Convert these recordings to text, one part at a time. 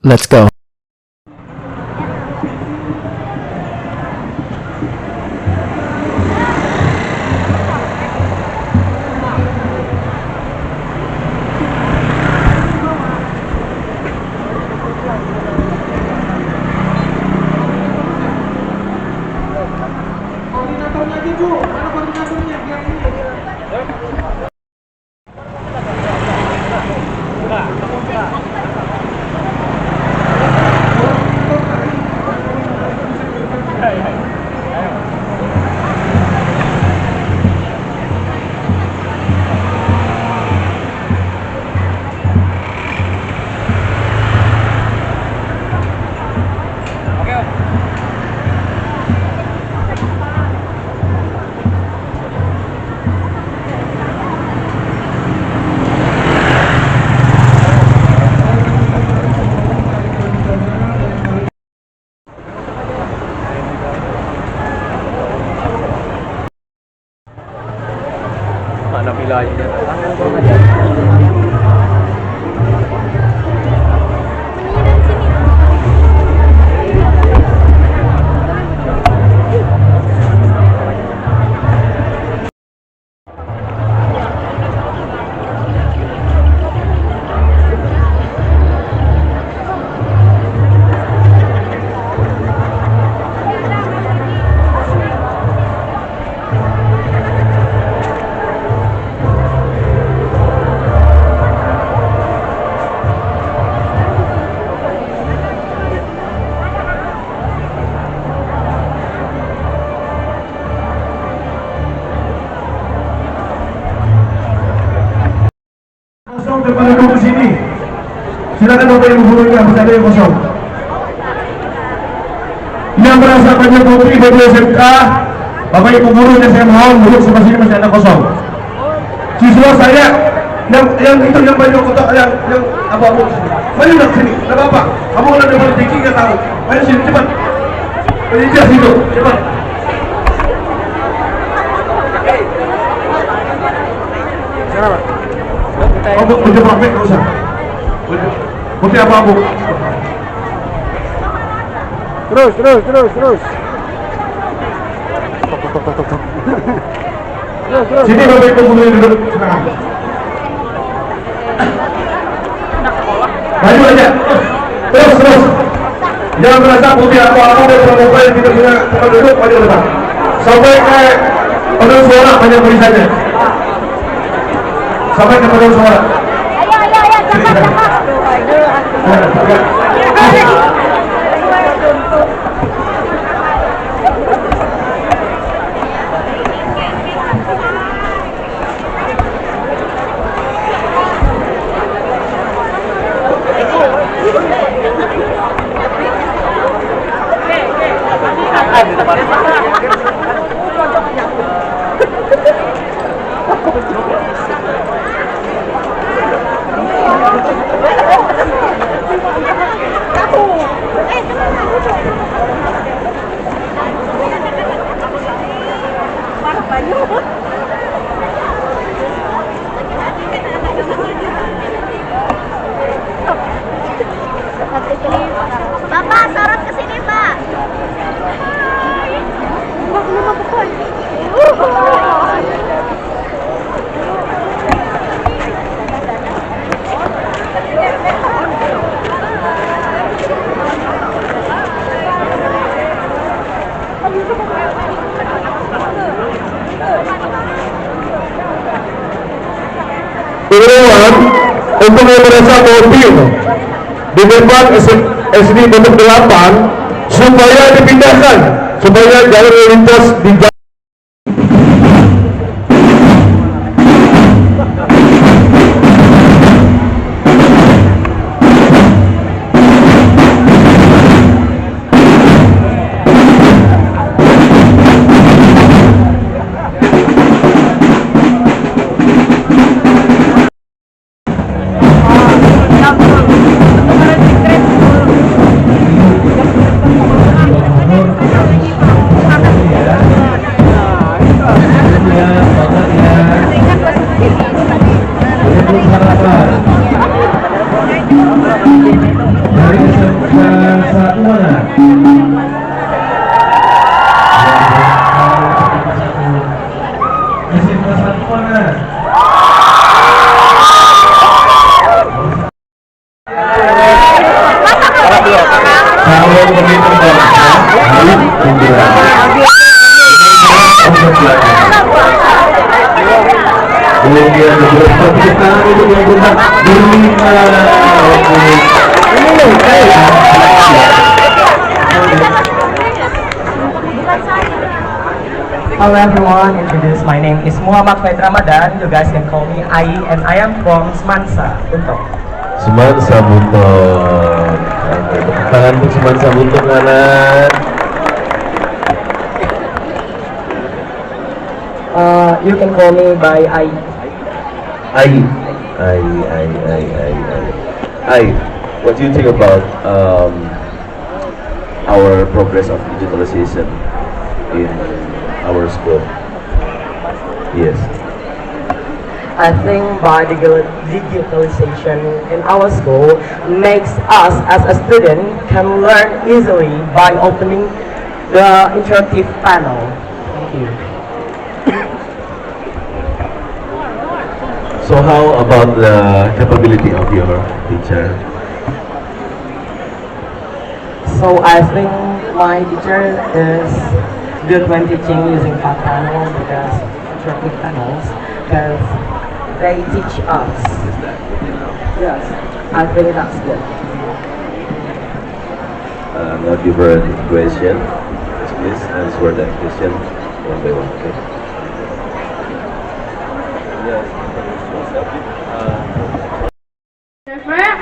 Let's go. Koordinatornya aja Bu, mana koordinatornya biar ini. Mana wilayahnya? Daripada duduk di sini, silakan Bapak Ibu guru yang berada yang kosong. Yang merasa banyak kopi bagi SMK, Bapak Ibu guru yang saya mohon duduk sebelah sini masih ada kosong. Siswa saya yang itu yang banyak kotak yang abu-abu sini. Mari nak sini, tak apa. Kamu kalau ada balik tinggi nggak tahu. Mari sini cepat. Mari dia situ, cepat. Siapa Pak? Untuk menjebak nggak usah. Putih apa Bu? Terus. Sini Bapak Ibu mulai duduk sekarang. Maju aja. Terus. Jangan merasa putih apa-apa dan pramuka yang tidak punya tempat duduk maju depan. Sampai ke penuh suara banyak tulisannya. Sampai ke penuh suara. Bapak, sorot ke sini, Pak. Imbauan untuk yang merasa mobil di depan SD Pondok 8 supaya dipindahkan supaya jalur lalu lintas di Kalau begitu bangsa, ayo munduran. Kemudian beberapa kita itu yang berhak Hello everyone, my name is Muhammad Faid Ramadan. You guys can call me Ai, and I am from Semansa, Buntok. Semansa Buntok. Oke, tepuk tangan untuk Semansa Buntok, anak. You can call me by Ai. Ai, what do you think about our progress of digitalization in our school? Yes. I think by digitalization in our school makes us as a student can learn easily by opening the interactive panel. Thank you. So how about the capability of your teacher? So I think my teacher is good when teaching using flat panel because interactive panels because they teach us. Yes, I think that's good. Now give her a question. Please answer that question one by one. Okay.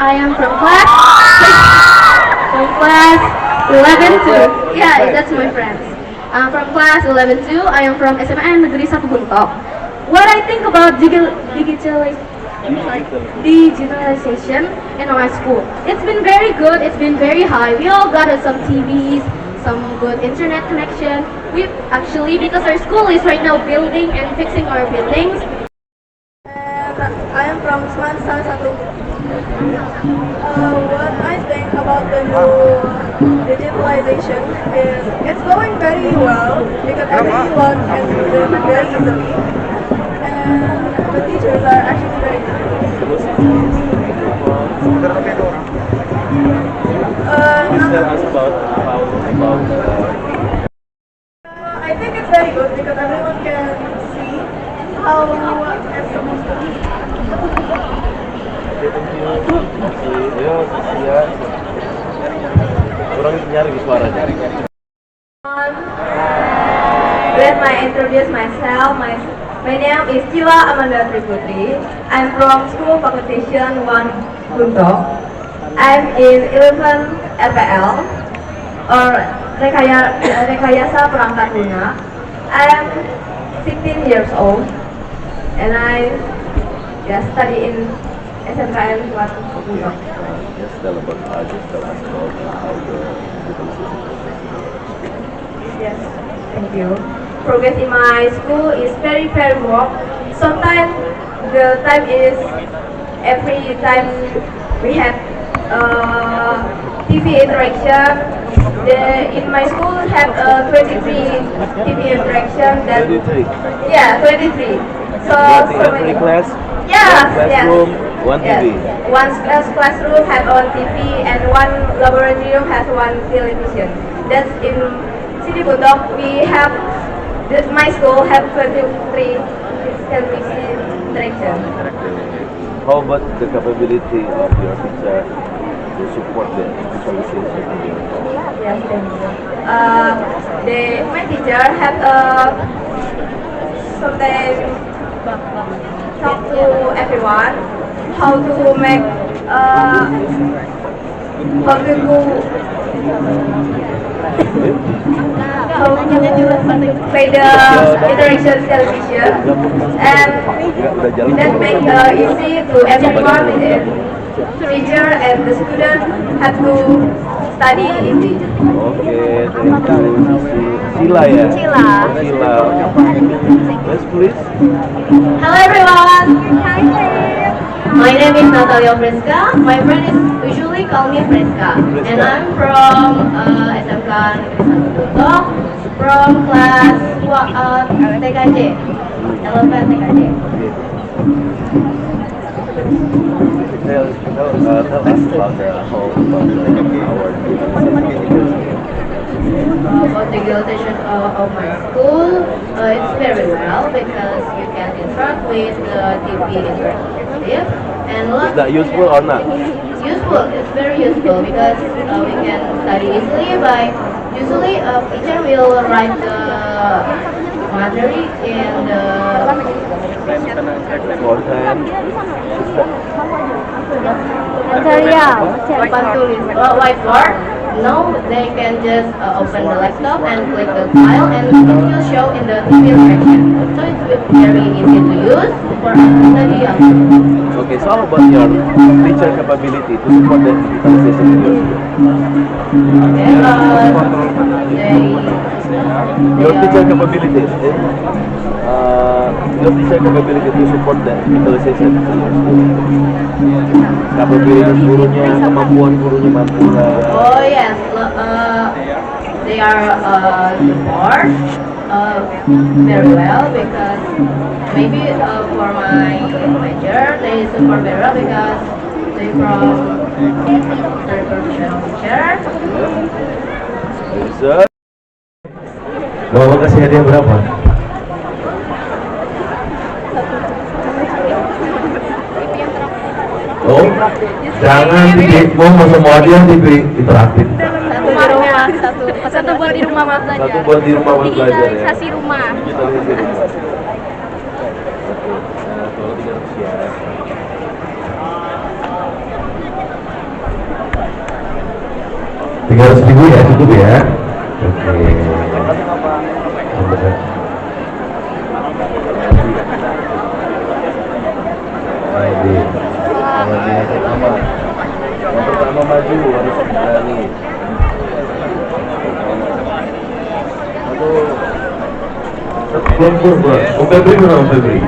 I am from class 11-2. Yeah, that's my friends. I'm from class 11-2. I am from SMN Negeri 1 Buntok. What I think about digitalization in our school? It's been very good. It's been very high. We all got some TVs, some good internet connection. We actually, because our school is right now building and fixing our buildings. I am from Semansa 1. What I think about the new digitalization is it's going very well because everyone can do it very easily, and the teachers are actually very good. I think it's very good because everyone can see how it's supposed to be. Let me introduce myself. My name is Cila Amanda Triputri. I'm from School Facultation 1 Buntok. I'm in 11 RPL or Rekayasa Perangkat Lunak. I'm 16 years old and I study in SMKN 1 Buntok. Just tell us about how the Yes, thank you. Progress in my school is very well. Sometimes the time is every time we have TV interaction. In my school have 23 TV interaction. That 23. Yeah, 23. So Every class? Yes, One classroom, one yes. TV. One classroom has one TV and one laboratorium has one television. That's in City Buntok. We have my school have 23 television interaction. How about the capability of your teacher to support the digitalization in your school? Yes, thank you. My teacher have sometimes talk to everyone how to make how to go how to play the interaction television, and that make easy to everyone. Teacher and the student have to study easy. Okay, thank you. Sila ya? Sila. Sila. Yes, please. Hello everyone. Hi. My name is Natalia Fresca. My friend is usually call me Fresca. And I'm from SMK Negeri 1 Buntok, from class TKJ, 11 TKJ. Tell us about our rehabilitation of my school, it's very well because you can interact with the TV interactive and Is that useful or not? it's useful. It's very useful because we can study easily by usually teacher will write the material in the Content. whiteboard. No, they can just open the laptop and click the file and it will show in the TV section. So it's very easy to use for us to study. Okay, so how about your teacher capability to support the digitalization in your school? Okay, Your teacher capability, your teacher capability to support the digitalization in your school. Capability gurunya, kemampuan gurunya mampu Oh yes, they are support very well because maybe for my major they support very well because they from very professional teacher. Bisa. Bapak kasih hadiah berapa? Oh, jangan mau semua hadiah diberi interaktif. Satu buat di rumah mas Satu buat di rumah buat belajar ya. Digitalisasi rumah. Digitalisasi rumah. Oke, tolong 300 ya. Rp300.000 ya, cukup ya. Oke. Yang pertama maju harus berani. Om Febri mana Om Febri?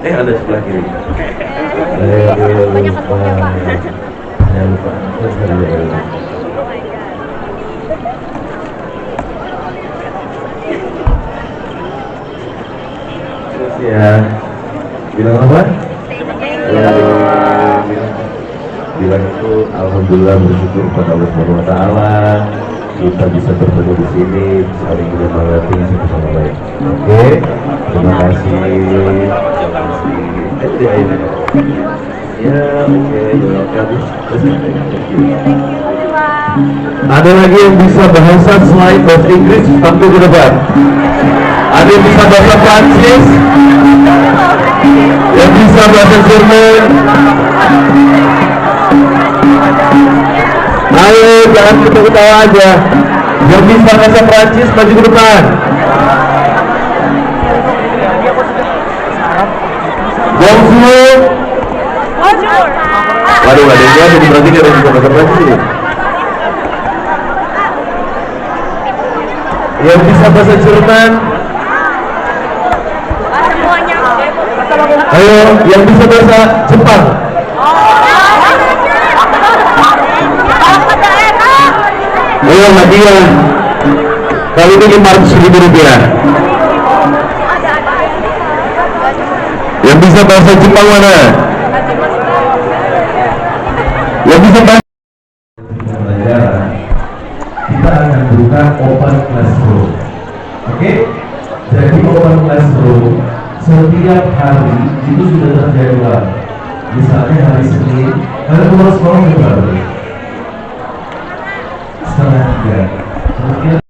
Ada sebelah kiri. Saya lupa. Terus ya, bilang apa? Bilang itu alhamdulillah bersyukur kepada Allah Subhanahu wa taala kita bisa bertemu di sini saling menyemangati satu sama lain. Oke, terima kasih. Ya, oke, ada lagi yang bisa bahasa selain bahasa Inggris tampil ke depan. Ada yang bisa bahasa Prancis, yang bisa bahasa Jerman. Ayo, jangan ketawa aja. Yang bisa bahasa Prancis maju ke depan. Bonjour. Waduh, ada yang ada di Brazil yang bisa bahasa Prancis. Yang bisa bahasa Jerman. Ayo, yang bisa bahasa Jepang. Ayo hadiah. Kali ini Rp500.000. Yang bisa bahasa Jepang mana? Yang bisa bahasa kita akan buka open classroom. Oke? Jadi open classroom setiap hari itu sudah terjadwal. Misalnya hari Senin, kalian keluar sekolah berapa? Setengah 3. Kemudian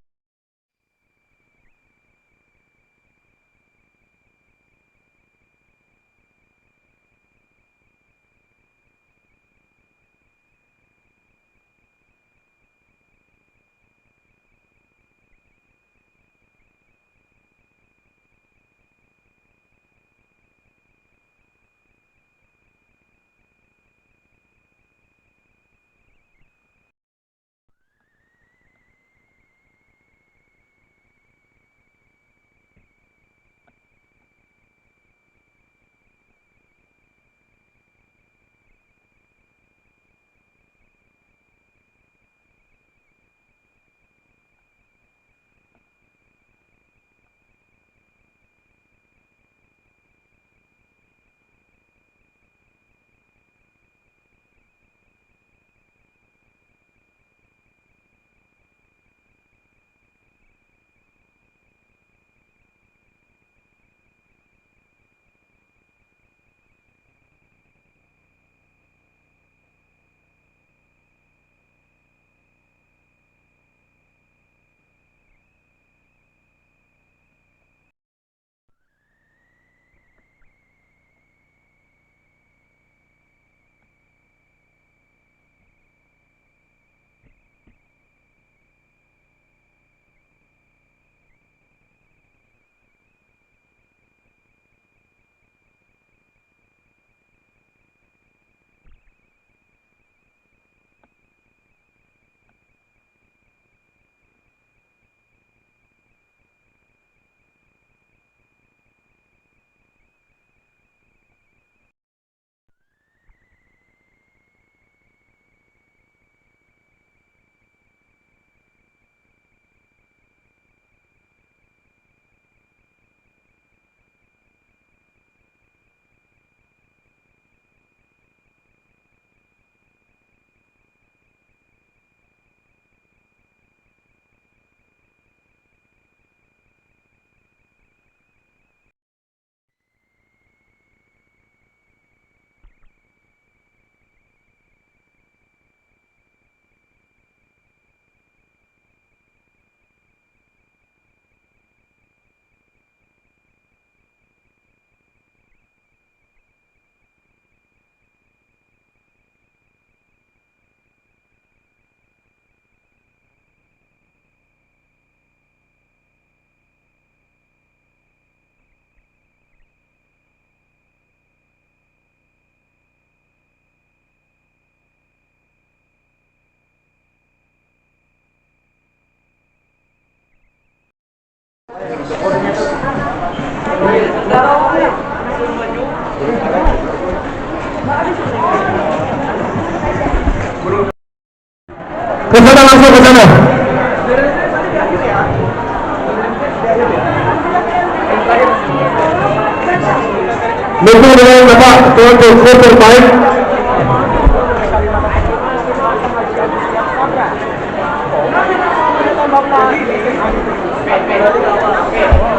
Ke sana langsung ke sana. Mungkin dengan Bapak Ketua terbaik.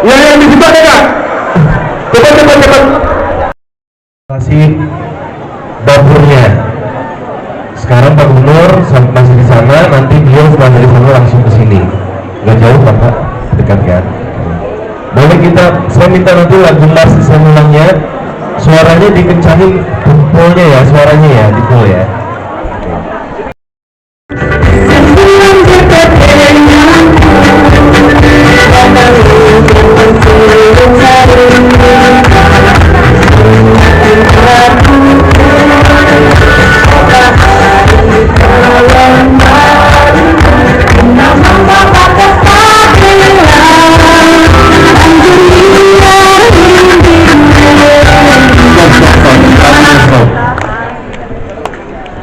Yang di situ ada nggak? Cepat. Terima kasih dapurnya. Sekarang Pak Gubernur masih di sana, nanti beliau setelah dari sana langsung ke sini. Nggak jauh Bapak, dekat kan? Boleh saya minta nanti lagu Mars semulanya, suaranya dikencangin jempolnya ya, suaranya ya, di full ya.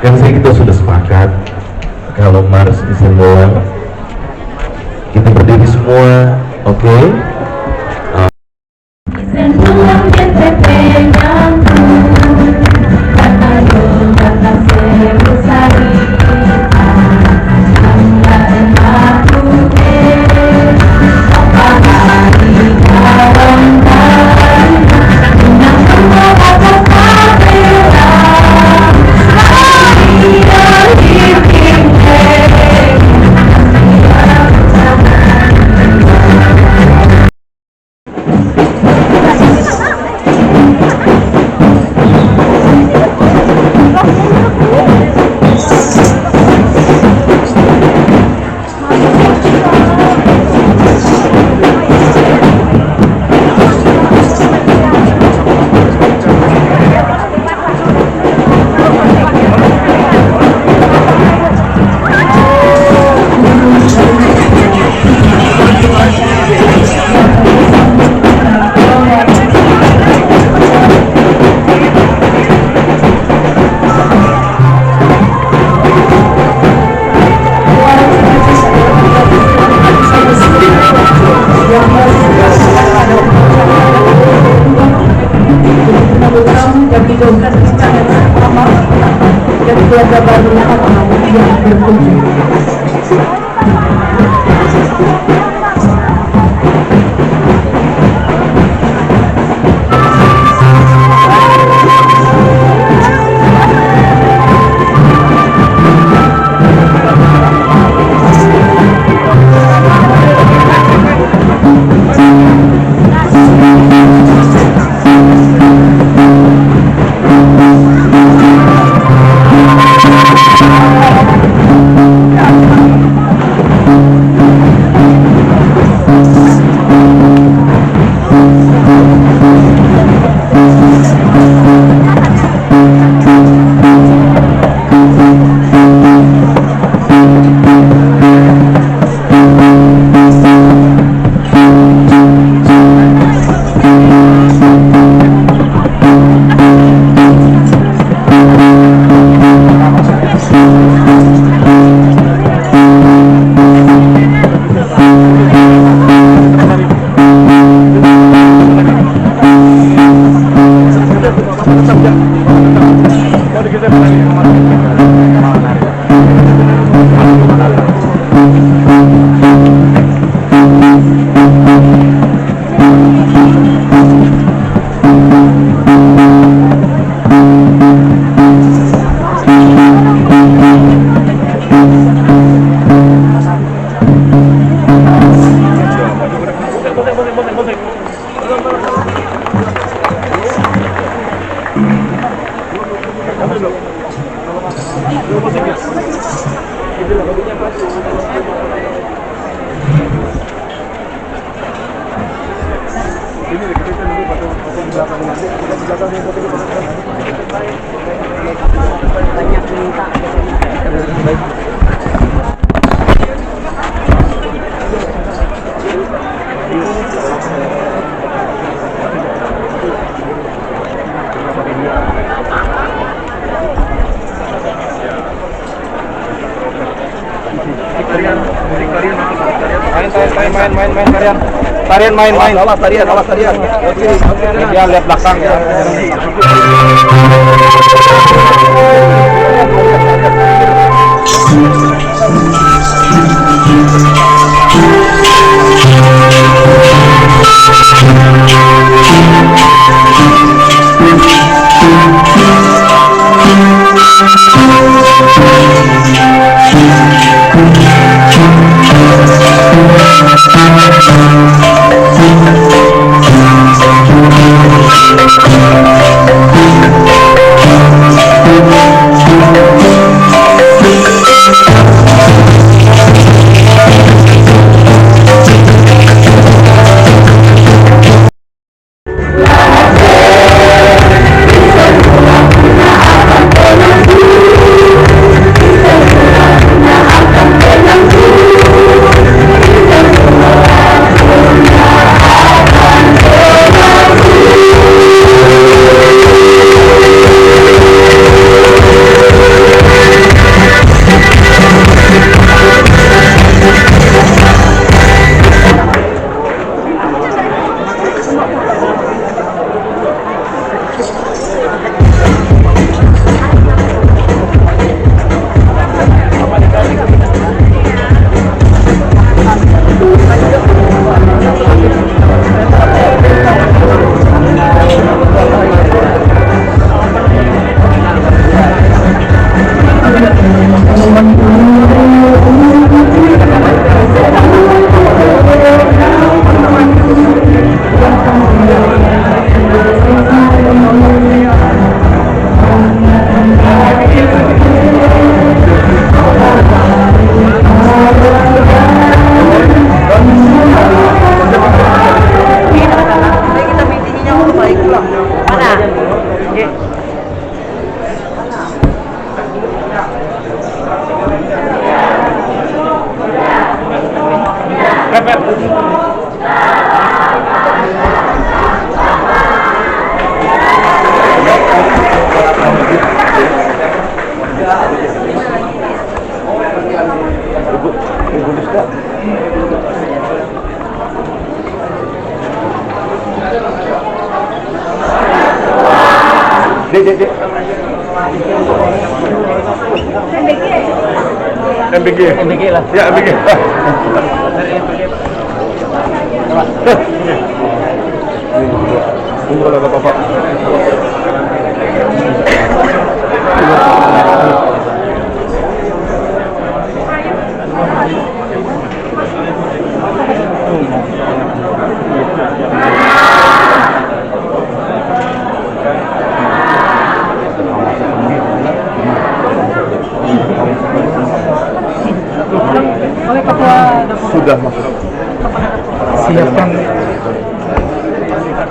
Kan kita sudah sepakat kalau Mars di semua kita berdiri semua, oke? keluarga barunya orang yang berkunjung. Main. Awas tarian. Ya, lihat belakang ya. MBG lah. Ya, MBG. Tunggu lah Bapak. Sudah masuk. Siapkan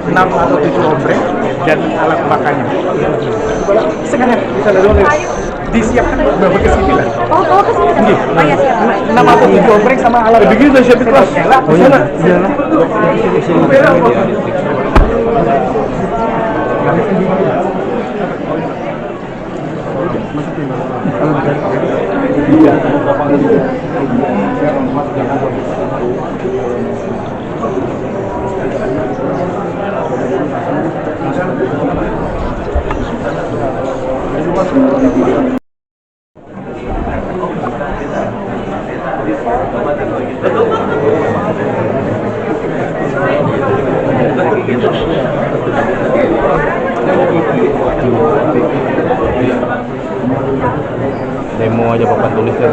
6 atau 7 obrek dan alat makannya. Sekarang disiapkan beberapa kesinian. Oh, ke sini. Oh ya, siap. 6 atau 7 obrek sama alat. Begini udah siap di kelas. Oh iya. Demo aja Bapak tulis ya.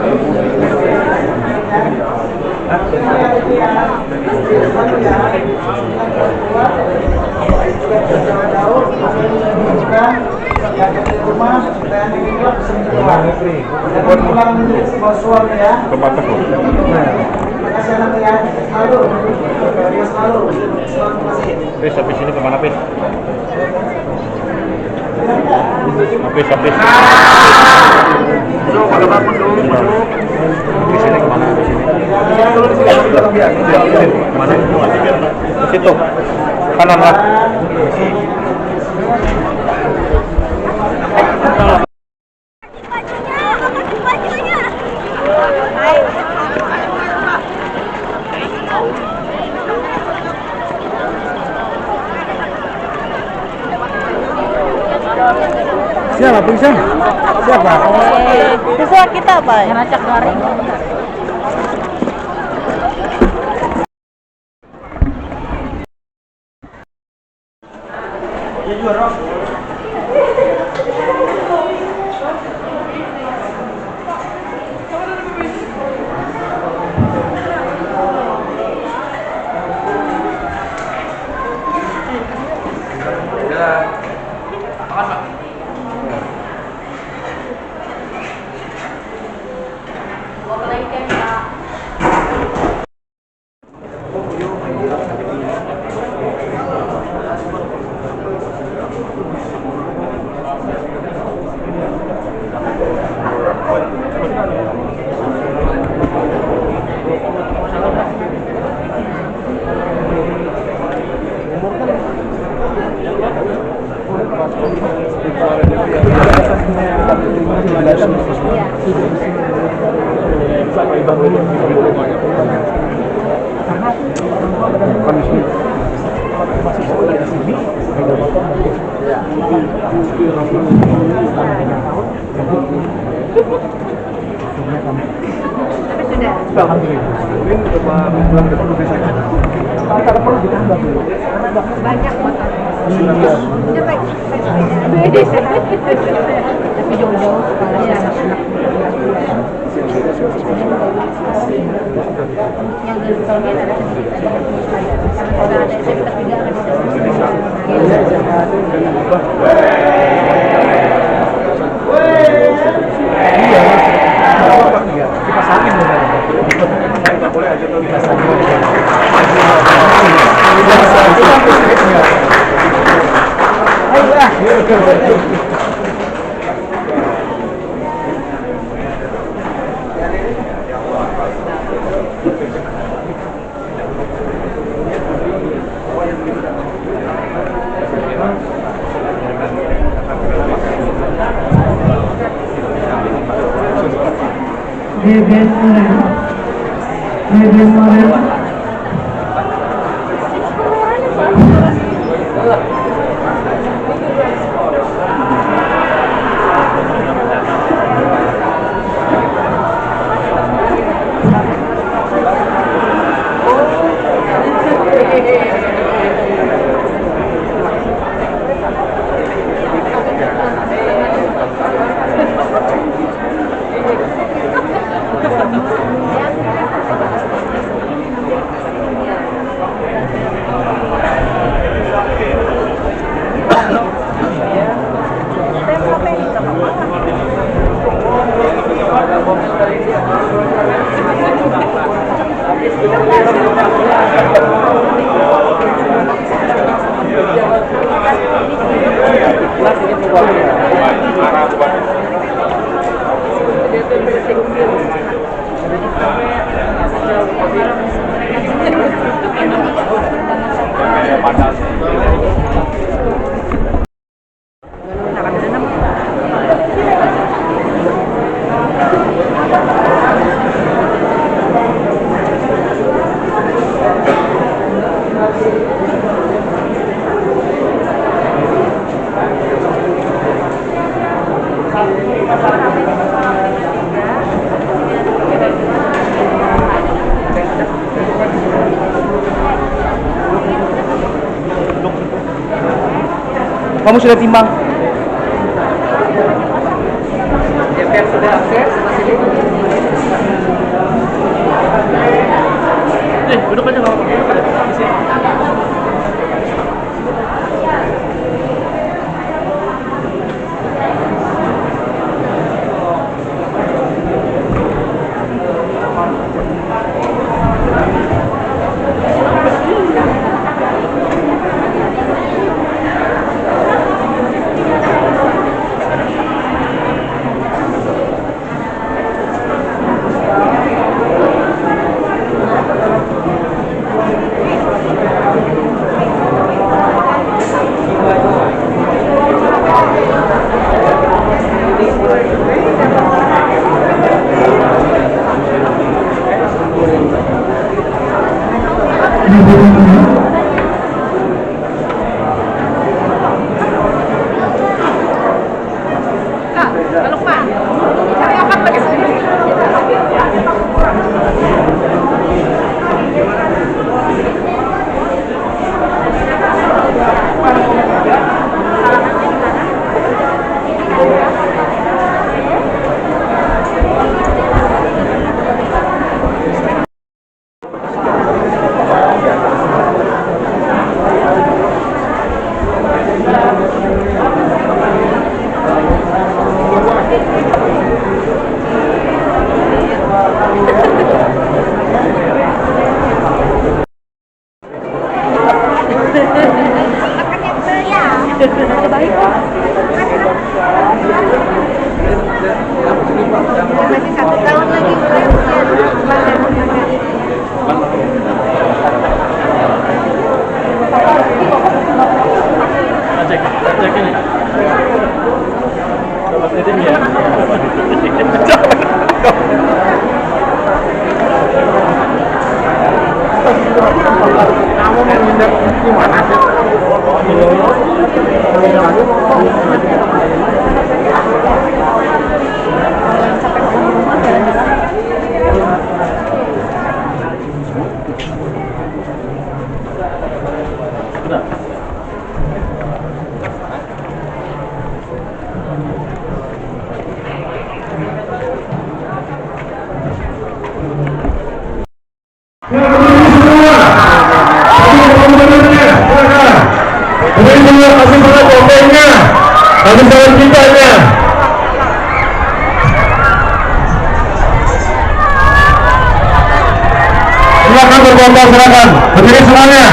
Pis, habis ini kemana Pis? Habis. Masuk, pada bagus dulu. Di sini kemana? Di sini. Mana? Di situ. Kanan lah. bisa. Siapa? Siswa kita apa? Ngeracak garing. Ya juara. Banyak motor. Tapi jauh-jauh sekolahnya anak-anak. Yang dari sekolahnya ada SMP 3 Kamu sudah timbang? DPR sudah akses masih Duduk aja nggak apa-apa. Kamu mau pindah gimana sih? Kasih banget komennya, kasih banget cintanya. Silakan berfoto, silakan berdiri semuanya.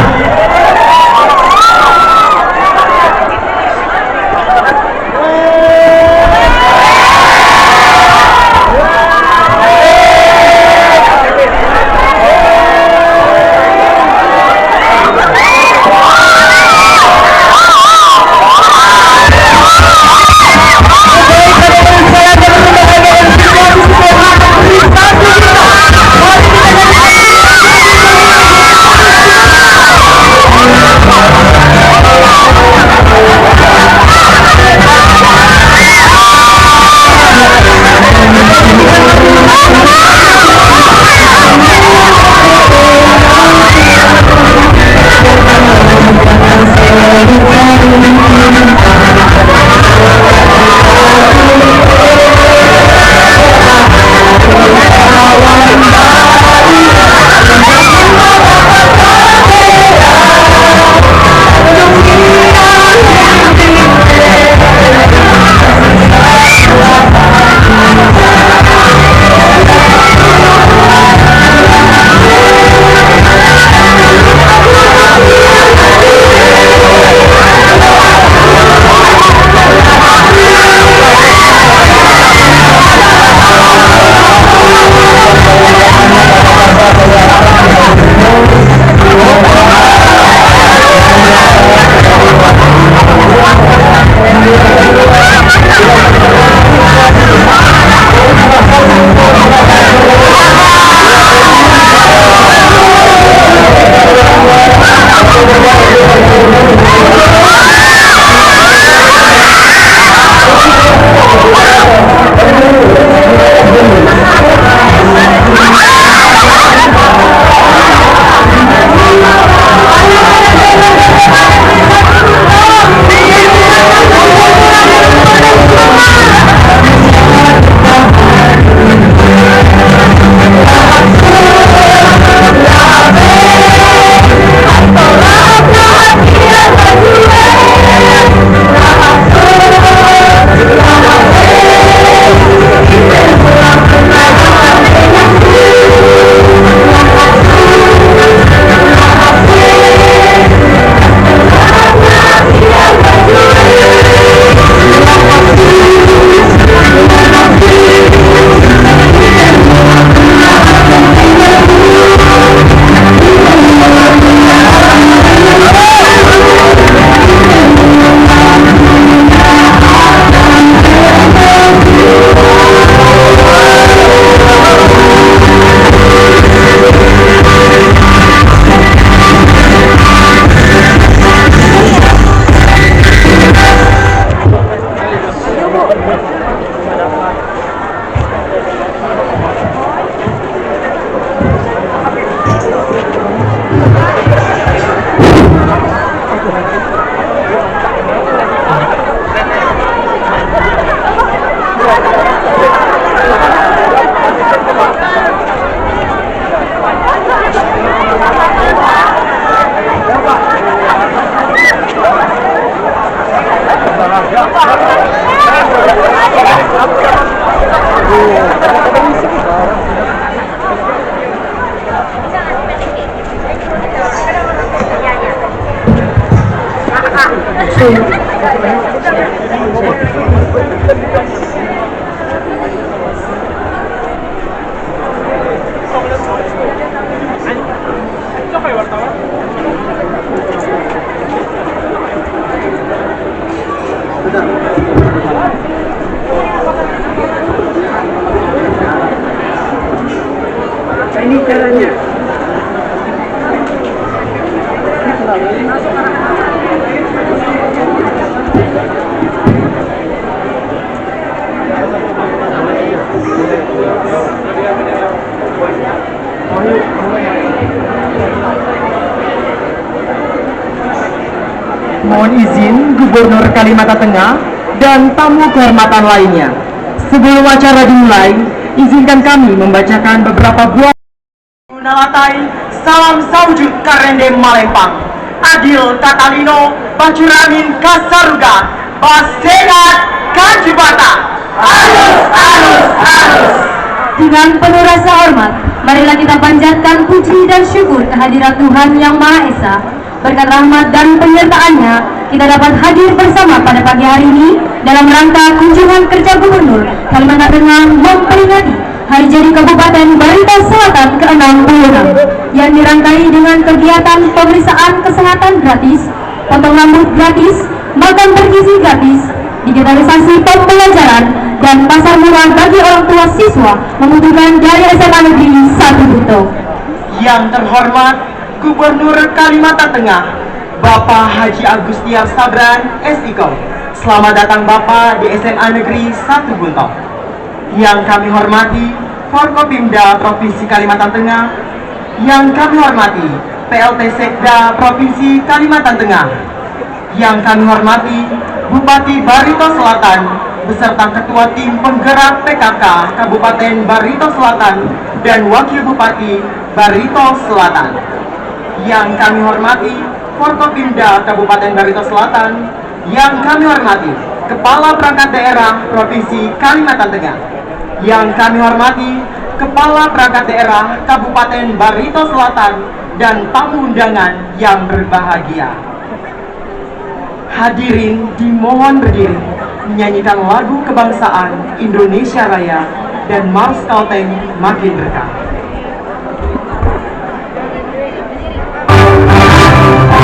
Gubernur Kalimantan Tengah, dan tamu kehormatan lainnya. Sebelum acara dimulai, izinkan kami membacakan beberapa buah Nalatai, salam saujud Karende Malempang, Adil Katalino, Bacuramin Kasaruga, Basenat Kajibata. Arus. Dengan penuh rasa hormat, marilah kita panjatkan puji dan syukur kehadiran Tuhan Yang Maha Esa. Berkat rahmat dan penyertaannya, kita dapat hadir bersama pada pagi hari ini dalam rangka kunjungan kerja Gubernur Kalimantan Tengah memperingati Hari Jadi Kabupaten Barito Selatan ke-66 yang dirangkai dengan kegiatan pemeriksaan kesehatan gratis, potong rambut gratis, makan bergizi gratis, digitalisasi pembelajaran, dan pasar murah bagi orang tua siswa membutuhkan dari SMA Negeri 1 Buto. Yang terhormat Gubernur Kalimantan Tengah, Bapak Haji Agustiar Sabran, SIKO. Selamat datang Bapak di SMA Negeri 1 Buto. Yang kami hormati Forkopimda Provinsi Kalimantan Tengah. Yang kami hormati PLT Sekda Provinsi Kalimantan Tengah. Yang kami hormati Bupati Barito Selatan beserta Ketua Tim Penggerak PKK Kabupaten Barito Selatan dan Wakil Bupati Barito Selatan. Yang kami hormati Forkopimda Kabupaten Barito Selatan. Yang kami hormati Kepala Perangkat Daerah Provinsi Kalimantan Tengah. Yang kami hormati Kepala Perangkat Daerah Kabupaten Barito Selatan dan tamu undangan yang berbahagia. Hadirin dimohon berdiri menyanyikan lagu kebangsaan Indonesia Raya dan Mars Kalteng Makin Berkah. Indonesia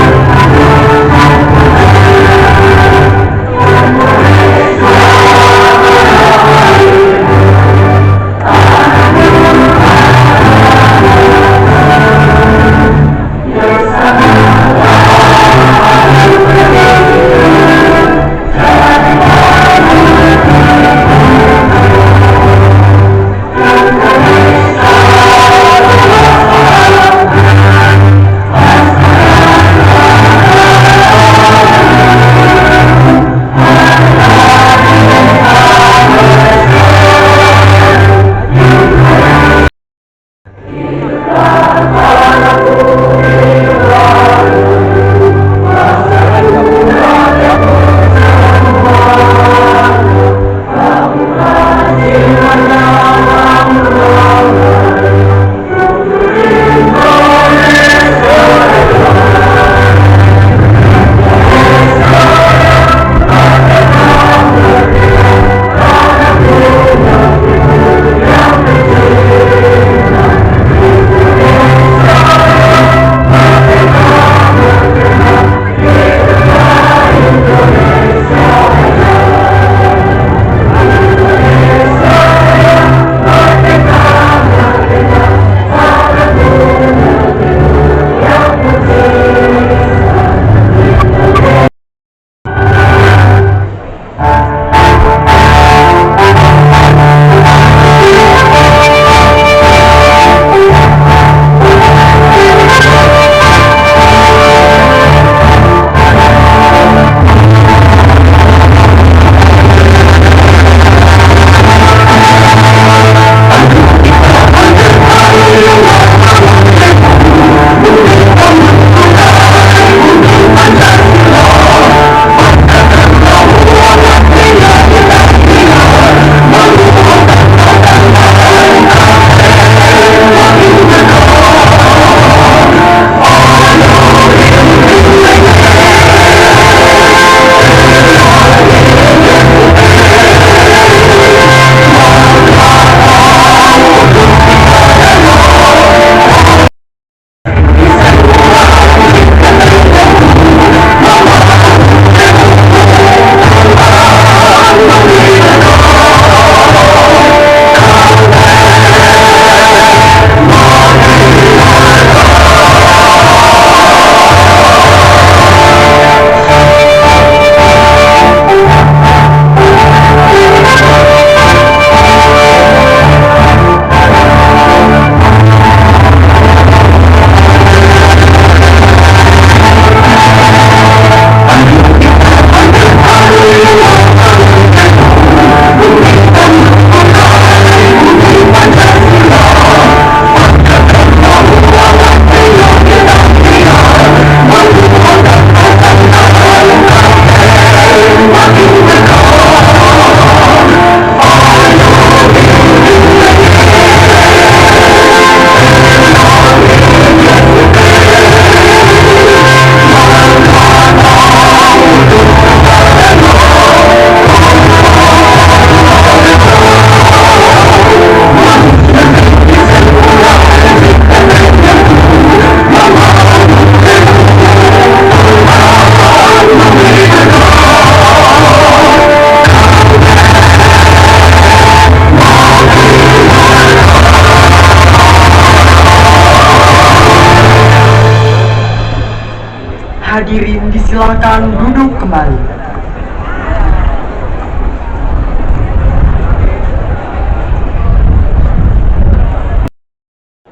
hadirin disilakan duduk kembali.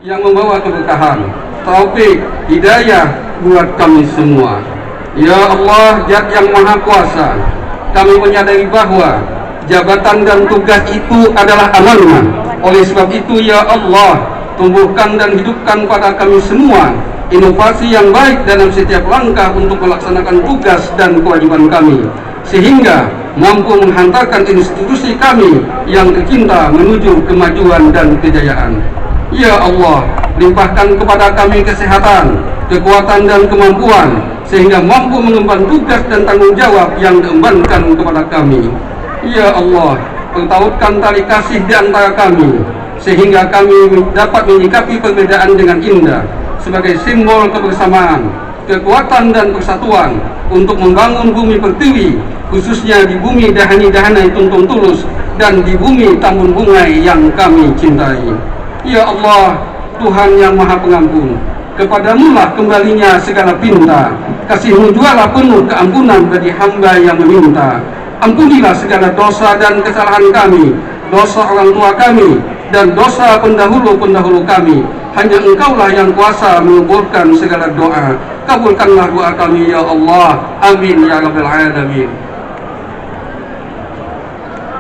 Yang membawa keberkahan, taufik, hidayah buat kami semua. Ya Allah, Zat yang Maha Kuasa, kami menyadari bahwa jabatan dan tugas itu adalah amanah. Oleh sebab itu, ya Allah, tumbuhkan dan hidupkan pada kami semua inovasi yang baik dalam setiap langkah untuk melaksanakan tugas dan kewajiban kami, sehingga mampu menghantarkan institusi kami yang tercinta menuju kemajuan dan kejayaan. Ya Allah, limpahkan kepada kami kesehatan, kekuatan dan kemampuan, sehingga mampu mengemban tugas dan tanggung jawab yang diembankan kepada kami. Ya Allah, pertautkan tali kasih di antara kami, sehingga kami dapat menyikapi perbedaan dengan indah, sebagai simbol kebersamaan, kekuatan dan persatuan untuk membangun bumi pertiwi, khususnya di bumi Dahani-Dahanai Tuntung Tulus dan di bumi Tambun Bungai yang kami cintai. Ya Allah, Tuhan yang Maha Pengampun, kepadamu-lah kembalinya segala pinta, kasih-Mu jualah penuh keampunan bagi hamba yang meminta. Ampunilah segala dosa dan kesalahan kami, dosa orang tua kami, dan dosa pendahulu-pendahulu kami. Hanya Engkaulah yang kuasa mengabulkan segala doa. Kabulkanlah doa kami, ya Allah. Amin ya rabbal alamin.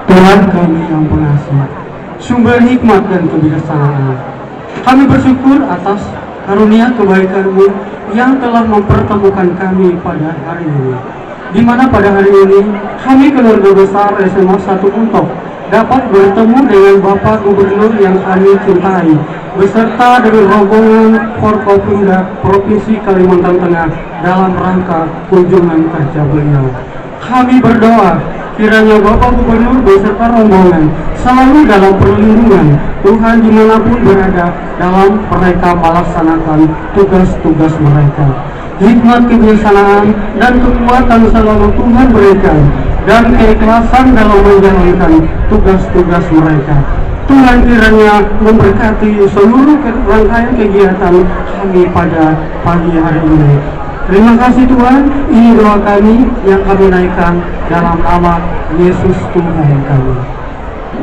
Tuhan kami yang pengasih, sumber hikmat dan kebijaksanaan, kami bersyukur atas karunia kebaikan-Mu yang telah mempertemukan kami pada hari ini, di mana pada hari ini kami keluarga besar SMA 1 Untok dapat bertemu dengan Bapak Gubernur yang kami cintai beserta dengan rombongan Forkopimda Provinsi Kalimantan Tengah dalam rangka kunjungan kerja beliau. Kami berdoa kiranya Bapak Gubernur beserta rombongan selalu dalam perlindungan Tuhan dimanapun berada dalam mereka melaksanakan tugas-tugas mereka. Hikmat kebijaksanaan dan kekuatan selalu Tuhan berikan, dan keikhlasan dalam menjalankan tugas-tugas mereka. Tuhan kiranya memberkati seluruh rangkaian kegiatan kami pada pagi hari ini. Terima kasih Tuhan, ini doa kami yang kami naikkan dalam nama Yesus Tuhan kami.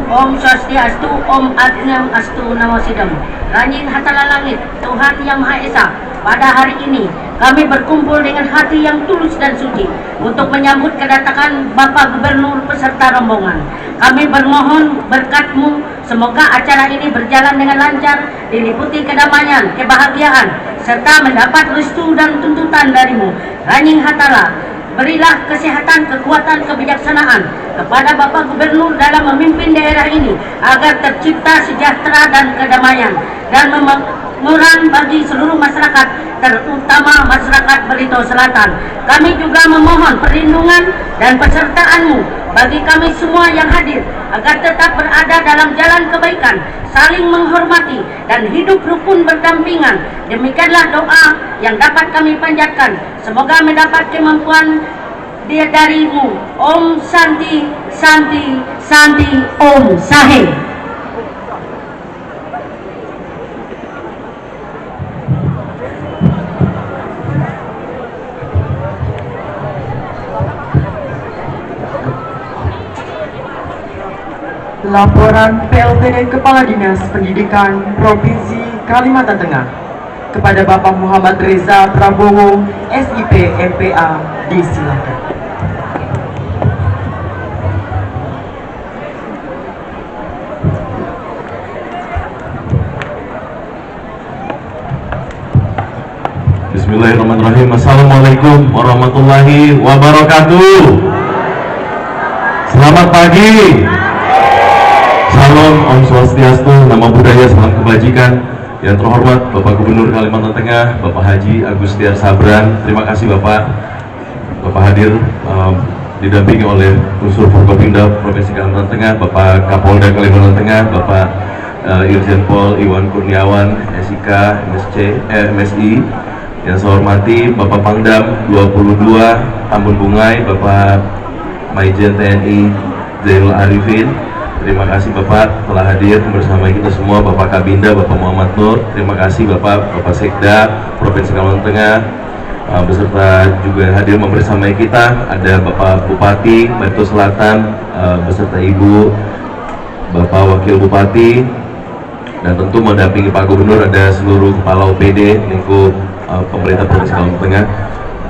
Om Swastiastu, Om Agnem Astu Namo Sidam. Ranjing Hatala Langit, Tuhan Yang Maha Esa, pada hari ini kami berkumpul dengan hati yang tulus dan suci untuk menyambut kedatangan Bapak Gubernur beserta rombongan. Kami bermohon berkat-Mu, semoga acara ini berjalan dengan lancar, diliputi kedamaian, kebahagiaan, serta mendapat restu dan tuntutan dari-Mu. Ranjing Hatala, berilah kesehatan, kekuatan, kebijaksanaan kepada Bapak Gubernur dalam memimpin daerah ini agar tercipta sejahtera dan kedamaian dan memakmuran bagi seluruh masyarakat, terutama masyarakat Barito Selatan. Kami juga memohon perlindungan dan pesertaan-Mu bagi kami semua yang hadir agar tetap berada dalam jalan kebaikan, saling menghormati dan hidup rukun berdampingan. Demikianlah doa yang dapat kami panjatkan. Semoga mendapat kemampuan dari-Mu. Om Santi, Santi, Santi, Om Sahe. Laporan PLT Kepala Dinas Pendidikan Provinsi Kalimantan Tengah kepada Bapak Muhammad Reza Prabowo, SIP MPA, disilakan. Bismillahirrahmanirrahim. Assalamualaikum warahmatullahi wabarakatuh. Selamat pagi. Salam, Om Swastiastu, Namo Buddhaya, salam kebajikan. Yang terhormat Bapak Gubernur Kalimantan Tengah, Bapak Haji Agustiar Sabran. Terima kasih Bapak hadir didampingi oleh unsur Forkopimda Provinsi Kalimantan Tengah, Bapak Kapolda Kalimantan Tengah, Bapak Irjen Pol Iwan Kurniawan, SIK, MSI. Yang saya hormati Bapak Pangdam 22 Tambun Bungai, Bapak Maijen TNI Zainul Arifin. Terima kasih Bapak telah hadir bersama kita semua, Bapak Kabinda, Bapak Muhammad Nur. Terima kasih Bapak Sekda Provinsi Kalimantan Tengah, beserta juga hadir membersamai kita ada Bapak Bupati Barito Selatan beserta Ibu, Bapak Wakil Bupati, dan tentu mendampingi Pak Gubernur ada seluruh kepala OPD lingkup pemerintah Provinsi Kalimantan Tengah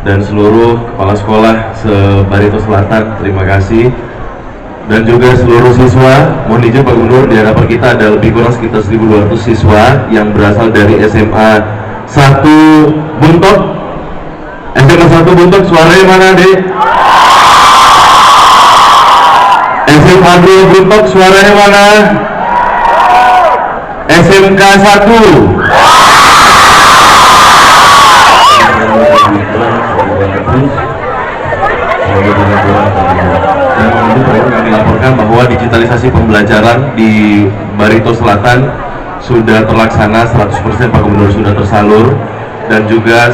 dan seluruh kepala sekolah se-Barito Selatan, terima kasih. Dan juga seluruh siswa, mohon izin Pak Gubernur, di hadapan kita ada lebih kurang sekitar 1.200 siswa yang berasal dari SMA 1 Buntok. SMA 1 Buntok, suaranya mana deh? SMA 2 Buntok, suaranya mana? SMK 1. Dan kami laporkan bahwa digitalisasi pembelajaran di Barito Selatan sudah terlaksana 100%, Pak Gubernur, sudah tersalur. Dan juga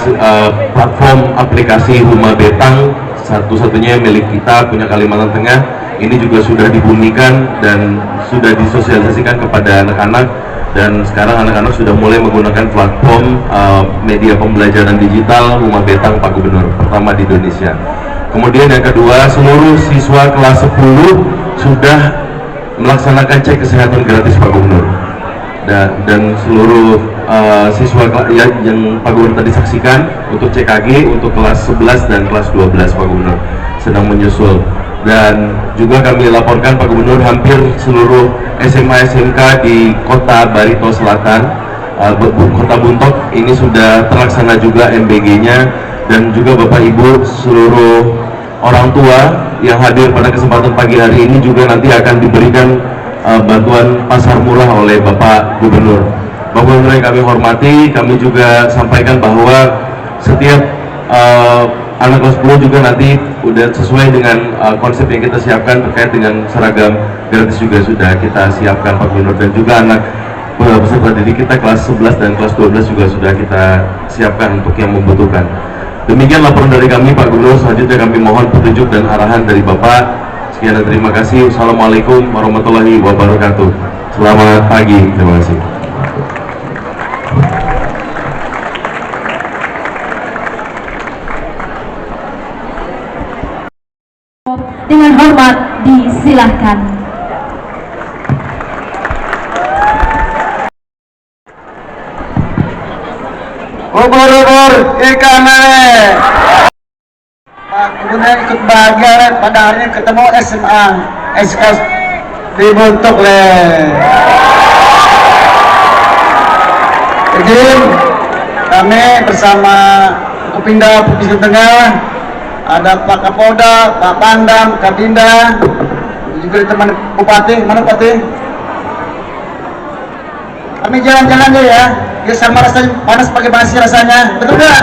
platform aplikasi Huma Betang satu-satunya milik kita punya Kalimantan Tengah ini juga sudah dibunyikan dan sudah disosialisasikan kepada anak-anak, dan sekarang anak-anak sudah mulai menggunakan platform media pembelajaran digital Huma Betang, Pak Gubernur, pertama di Indonesia. Kemudian yang kedua, seluruh siswa kelas 10 sudah melaksanakan cek kesehatan gratis, Pak Gubernur. Dan seluruh siswa yang Pak Gubernur tadi saksikan untuk CKG untuk kelas 11 dan kelas 12, Pak Gubernur sedang menyusul. Dan juga kami laporkan, Pak Gubernur, hampir seluruh SMA SMK di kota Barito Selatan, kota Buntok ini sudah terlaksana juga MBG-nya. Dan juga Bapak Ibu seluruh orang tua yang hadir pada kesempatan pagi hari ini juga nanti akan diberikan bantuan pasar murah oleh Bapak Gubernur. Bapak Gubernur yang kami hormati, kami juga sampaikan bahwa setiap anak kelas 10 juga nanti udah sesuai dengan konsep yang kita siapkan terkait dengan seragam gratis juga sudah kita siapkan, Pak Gubernur. Dan juga anak peserta didik kita kelas 11 dan kelas 12 juga sudah kita siapkan untuk yang membutuhkan. Demikian laporan dari kami, Pak Gubernur. Selanjutnya kami mohon petunjuk dan arahan dari Bapak. Sekian dan terima kasih. Assalamualaikum warahmatullahi wabarakatuh. Selamat pagi. Terima kasih. Dengan hormat disilahkan. Ubur-ubur ikan Pak Gubernur ikut bahagia pada hari ini ketemu SMA SK di Buntok Jadi kami bersama Kupinda Provinsi Tengah, ada Pak Kapolda, Pak Pangdam, Kabinda, juga teman Bupati. Mana Bupati? Kami jalan-jalan deh ya. Ya sama rasanya, panas bagaimana sih rasanya? Betul nggak?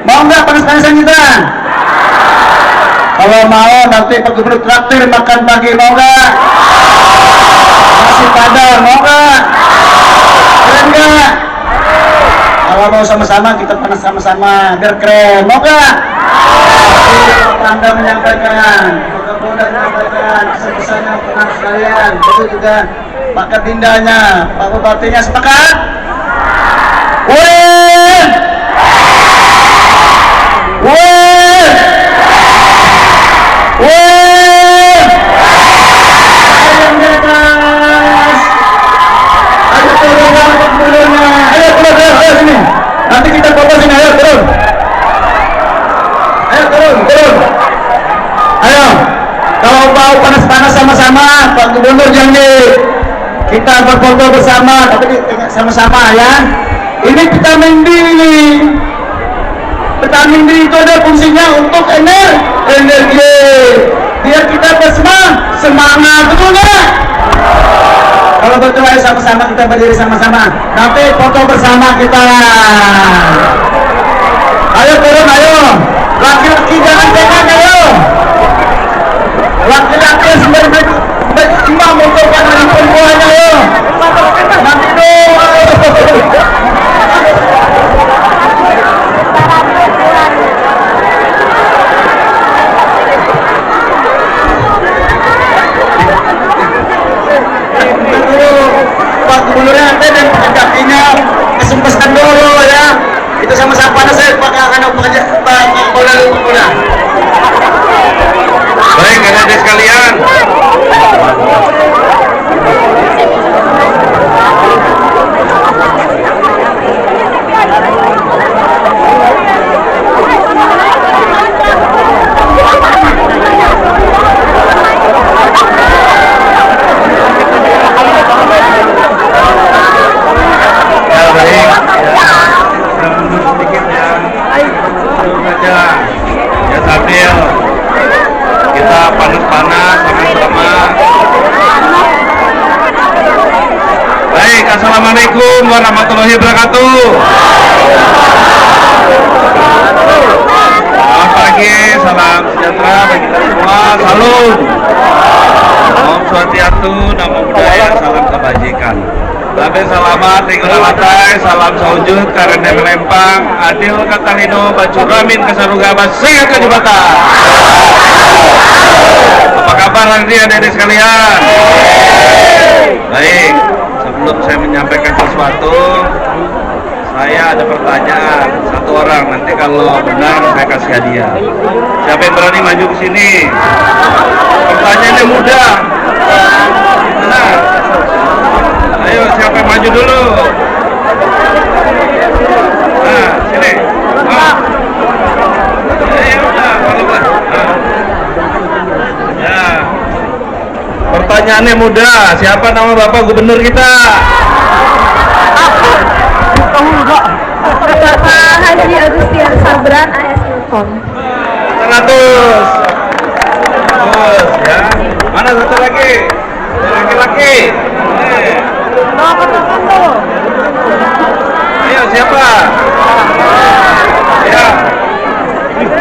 Mau nggak panas-panasan kita? Kalau mau nanti Pak Gubernur traktir makan pagi, mau nggak? Nasi padang, mau nggak? Keren nggak? Kalau mau sama-sama kita panas sama-sama biar keren, mau nggak? Pak Anda menyampaikan, Pak Kapolda menyampaikan pesan-pesannya untuk anak sekalian. Itu juga Pak Kabindanya, Pak Bupatinya sepakat? Wih! Wih! Wih! Ayo di atas! Ayo turun Pak Gubernurnya! Ayo turun, ayo sini! Nanti kita foto sini, ayo turun! Ayo turun, turun! Ayo! Kalau mau panas-panas sama-sama, Pak Gubernur janji! Kita berfoto bersama, tapi sama-sama ya. Ini vitamin D ini. Vitamin D itu ada fungsinya untuk energi. Biar kita semangat, betul nggak? Kalau betul ayo sama-sama kita berdiri sama-sama. Nanti foto bersama kita. Ayo turun, ayo. Laki-laki jangan pegang, ayo. Laki-laki sembari imam untuk yang perempuannya, ayo. Nanti dong. Pak Gubernurnya nanti dan pakai kakinya kesempatan dulu ya. Itu Bagaimana saya akan pemuda? Baik, adik-adik sekalian. Ya sambil kita panas-panas sama-sama. Baik, assalamualaikum warahmatullahi wabarakatuh. Selamat pagi, salam sejahtera bagi kita semua. Salam. Om Swastiastu, Namo Buddhaya, salam kebajikan. Labe salamat, tinggal latai, salam saujud, karena melempang, adil katalino, bacuramin kesaruga, sehat ke jembatan. Apa kabar hari ini adik-adik sekalian? Baik, sebelum saya menyampaikan sesuatu, saya ada pertanyaan satu orang. Nanti kalau benar saya kasih hadiah. Siapa yang berani maju ke sini? Pertanyaannya mudah. Nah, ayo siapa yang maju dulu? Nah, sini. Ayo udah, kalau ya. Pertanyaannya mudah. Siapa nama Bapak Gubernur kita? Bapak Haji Agustiar Sabran, AS Ilkom. 100. Terus ya. Mana satu lagi? Laki-laki. Ayo siapa? Ya.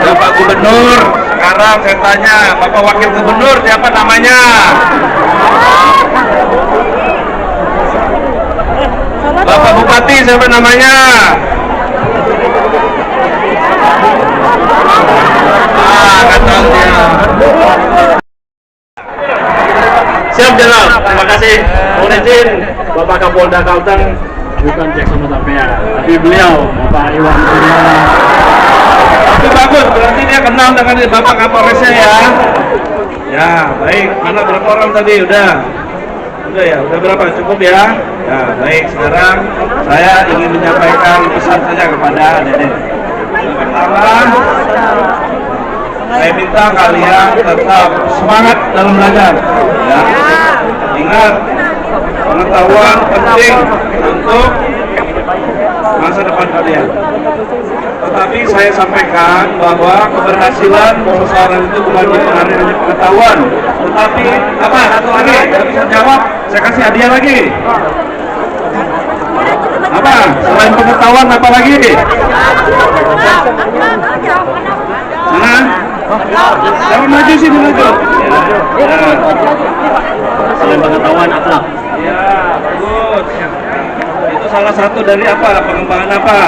Bapak Gubernur. Sekarang saya tanya, Bapak Wakil Gubernur siapa namanya? Bapak Bupati siapa namanya? Nggak tahu dia. Siap Jenderal, terima kasih. Mohon izin Bapak Kapolda Kalteng, bukan Jackson Sampean, tapi beliau Bapak Iwan Kurniawan. Tapi bagus, berarti dia kenal dengan Bapak Kapolresnya ya. Ya, baik. Mana berapa orang tadi? Udah ya, udah berapa? Cukup ya? Ya, baik. Sekarang saya ingin menyampaikan pesan saja kepada adik-adik. Yang pertama, saya minta kalian tetap semangat dalam belajar. Ya. Ingat, pengetahuan penting untuk masa depan kalian. Tetapi saya sampaikan bahwa keberhasilan seseorang itu bukan dipengaruhi oleh pengetahuan, tetapi apa? Satu lagi, tidak bisa jawab, saya kasih hadiah lagi. Apa? Selain pengetahuan apa lagi? Mana? Jangan maju sih dulu. Ya. Selain pengetahuan akhlak. Ya, bagus. Itu salah satu dari apa? Pengembangan apa?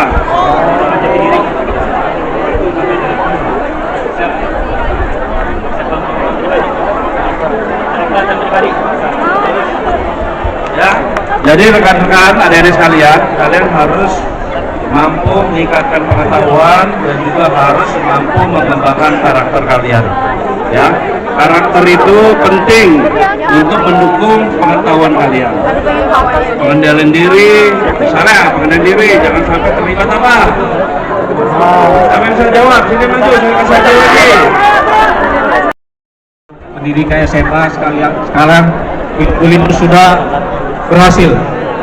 Ya, jadi rekan-rekan, adik-adik sekalian, kalian harus mampu meningkatkan pengetahuan dan juga harus mampu mengembangkan karakter kalian. Ya, karakter itu penting untuk mendukung pengetahuan kalian. Pengendalian diri, misalnya pengendalian diri, jangan sampai terlibat apa. Siapa yang bisa jawab? Sini maju, saya kasih aja lagi. Pendidikan SMA sekalian sekarang itu sudah berhasil.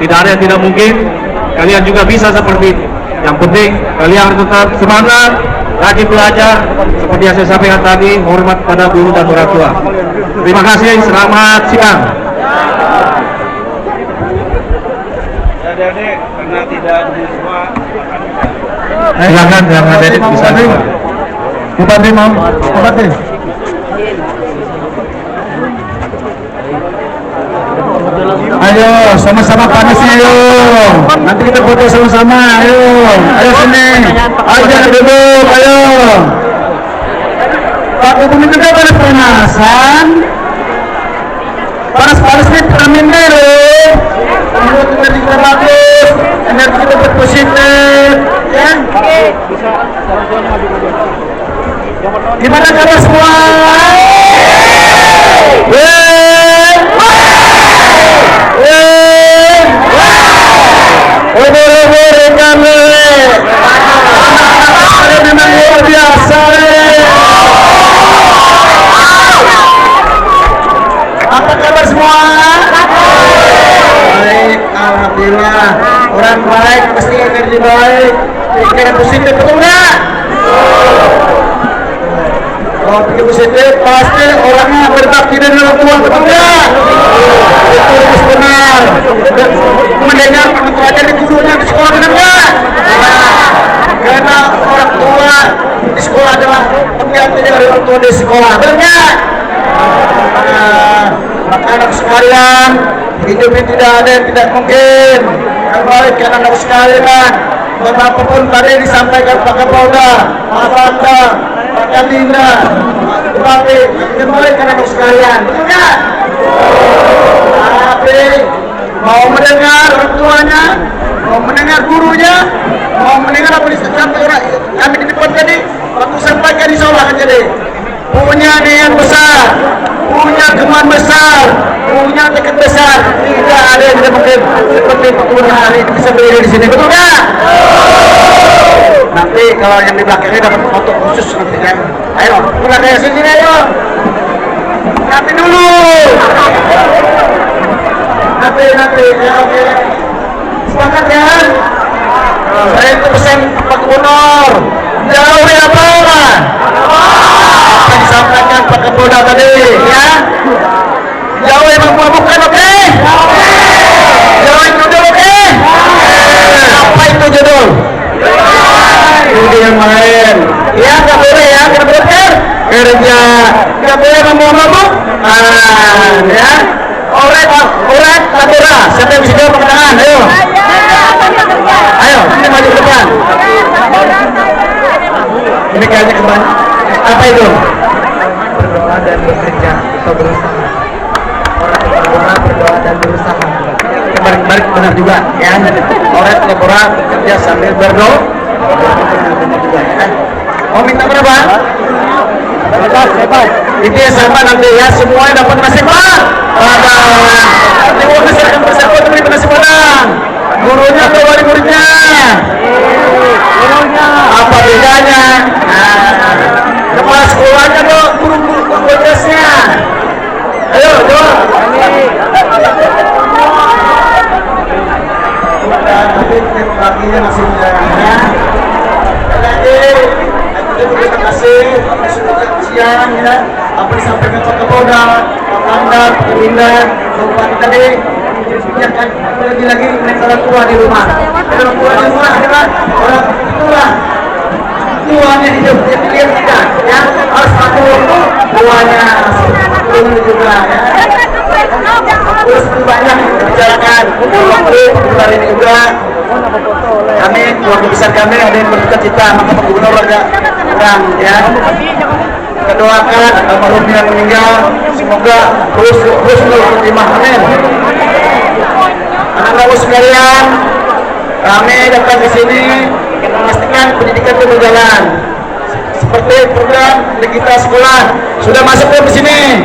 Tidak ada yang tidak mungkin. Kalian juga bisa seperti itu. Yang penting kalian harus tetap semangat, rajin belajar. Seperti yang saya sampaikan tadi, hormat pada guru dan orang tua. Terima kasih. Selamat siang. Adik-adik, karena tidak ada semua. Silakan yang adik bisa. Bupati mau, Bupati. Ayo, sama-sama panasnya ayo. Nanti kita foto sama-sama. Ayo, ayo sini. Ayo jangan duduk. Ayo. Pak Gubernur juga panas-panasan. Panas-panas nih vitamin D loh. Menurut kita bagus, energi kita positif, ya. Gimana kabar semua? Ubur-ubur kami, anak-anak memang luar biasa. Apa kabar semua? Baik, alhamdulillah. Orang baik pasti energi baik, pikiran positif, betul nggak? Kalau pikir positif pasti orangnya berbakti dan orang tua, betul nggak? Itu benar. Dan mendengar pengetahuan dari gurunya di sekolah, benar nggak? Karena orang tua di sekolah adalah pengganti dari orang tua di sekolah, benar nggak? Anak sekalian, hidup ini tidak ada yang tidak mungkin. Yang baik kan anak sekalian, apapun tadi disampaikan Pak Kapolda, Pak Banda, Pak Kadinda, tapi yang baik kan anak sekalian, betul nggak? Tapi mau mendengar orang tuanya, mau mendengar gurunya, mau mendengar apa disampaikan kami di depan tadi, waktu sampaikan insya Allah akan jadi punya niat besar, punya kemauan besar, punya tekad besar. Tidak ada yang tidak mungkin seperti Pak hari bisa berdiri di sini, betul nggak? Nanti kalau yang di belakangnya dapat foto khusus nanti kan. Ayo, belakangnya sini ayo. Nanti dulu. Nanti ya, oke. Semangat ya. Saya itu pesan Pak Gubernur. Jauhi apa? Apa disampaikan Pak Kapolda tadi, ya? Jauhi mabuk-mabukan, oke? Jauhi judul, oke? Apa itu judul? Judi yang main. Ya, nggak boleh ya, nggak boleh kerja. Nggak boleh mabuk-mabuk. Ya. Oret, labora. Siapa yang bisa jawab pakai tangan? Ayo. Ayo, kita maju ke depan. Ini kayaknya kembali. Apa itu? Berdoa dan bekerja atau berusaha. Orang berdoa dan berusaha. Balik benar juga, ya. Orang labora bekerja sambil berdoa. Mau minta berapa? Itu ya sama nanti ya, semuanya dapat nasi padang. Nanti mau masyarakat bersama beri nasi padang. Gurunya ke wali muridnya. Apa bedanya? Kepala sekolahnya tuh guru-guru tugasnya. Ayo, coba. Tapi baginya masih menjalannya. Terima kasih siang ya. Apa disampaikan Pak Kapolda, Pak Banda, Pak Kadinda, Bupati tadi. Ya kan, lagi orang tua di rumah. Orang tua di rumah adalah orang tua. Tuanya hidup, jadi dia tidak ya harus patuh tuanya itu juga ya. Terus banyak dibicarakan waktu bulan ini juga kami keluarga besar kami ada yang bercita-cita maka Pak Gubernur agak kurang ya. Kita doakan almarhum yang meninggal semoga terus terima, amin. Anak-anak sekalian, kami datang ke sini memastikan pendidikan itu berjalan seperti program di kita sekolah sudah masuk ke sini.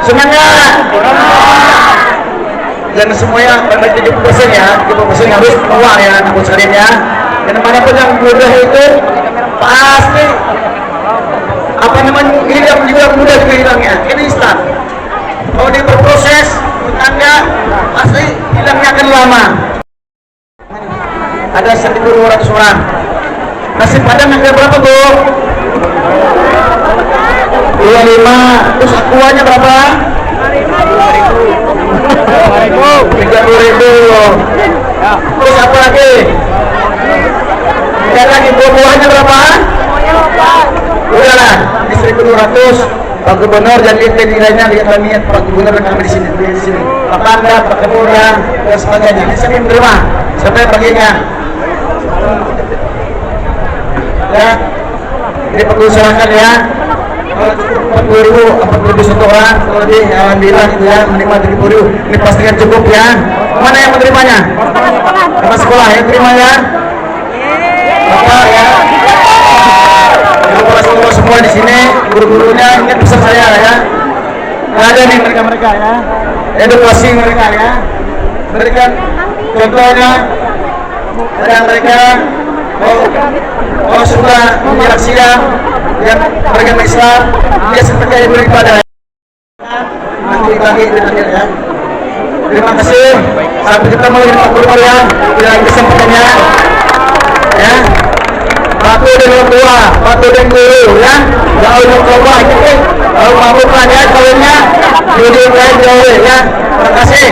Semangat! Dan semuanya pada 70% ya, 70% harus keluar ya anak sekalian ya. Dan manapun yang mudah itu pasti apa namanya hilang juga mudah juga hilangnya. Ini instan. Kalau dia berproses tangga pasti hilangnya akan lama. Ada 1.200 orang. Nasi padang harga berapa Bu? 25. Terus akuanya berapa? 30.000. Terus apa lagi? Ada lagi buah-buahnya berapa? Udahlah, di 1.200. Pak Gubernur dan nilainya lihat niat Pak Gubernur dan kami di sini. Pak Banda, Pak Kapolda dan sebagainya. Ini saya menerima sampai paginya. Ya, jadi pergunakan ya. 40.000 orang, kalau lebih alhamdulillah gitu ya, menerima 30.000. Ini pastikan cukup ya. Mana yang menerimanya? Kepala sekolah yang terima ya. Bapak ya. semua di sini, guru-gurunya ingat pesan saya ya. Nggak ada nih mereka ya. Edukasi mereka ya. Berikan contohnya pada mereka mau suka menjelang siang yang beragama Islam, dia seperti yang beribadah. Nanti dibagi ya. Terima kasih. Sampai ketemu di Pak Guru ya. Di lain kesempatannya. Ya. Patuh dengan tua, patuh dengan guru ya. Jauh dengan coba ini. Kalau mampukan ya kawinnya. Jadi lain jauh ya. Terima kasih.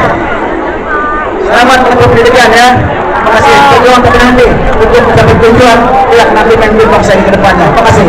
Selamat menempuh pendidikan ya. Terima kasih. Tujuan tapi nanti untuk mencapai tujuan tidak nanti main bangsa ini ke depannya. Terima kasih.